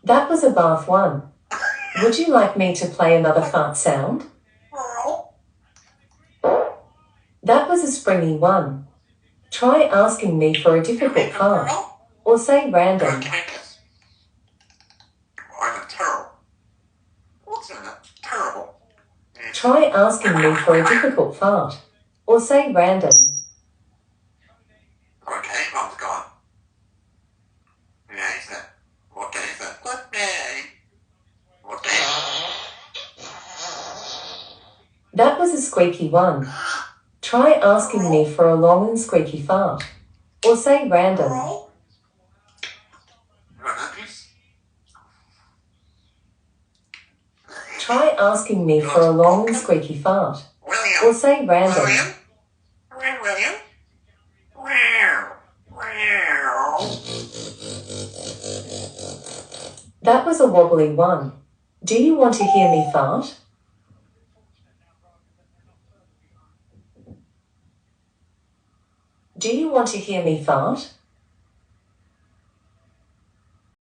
That was a bath one. Would you like me to play another fart sound? That was a springy one. Try asking me for a difficult fart, or say random. Try asking me for a difficult fart, or say random. Okay, Mom's gone. Yeah, he said, what day is it? What day? What day? That was a squeaky one. Try asking me for a long and squeaky fart, or say random. You want that piece? Try asking me for a long and squeaky fart, William. or say random. William? William? Wow. Wow. That was a wobbly one. Do you want to hear me fart? Do you want to hear me fart?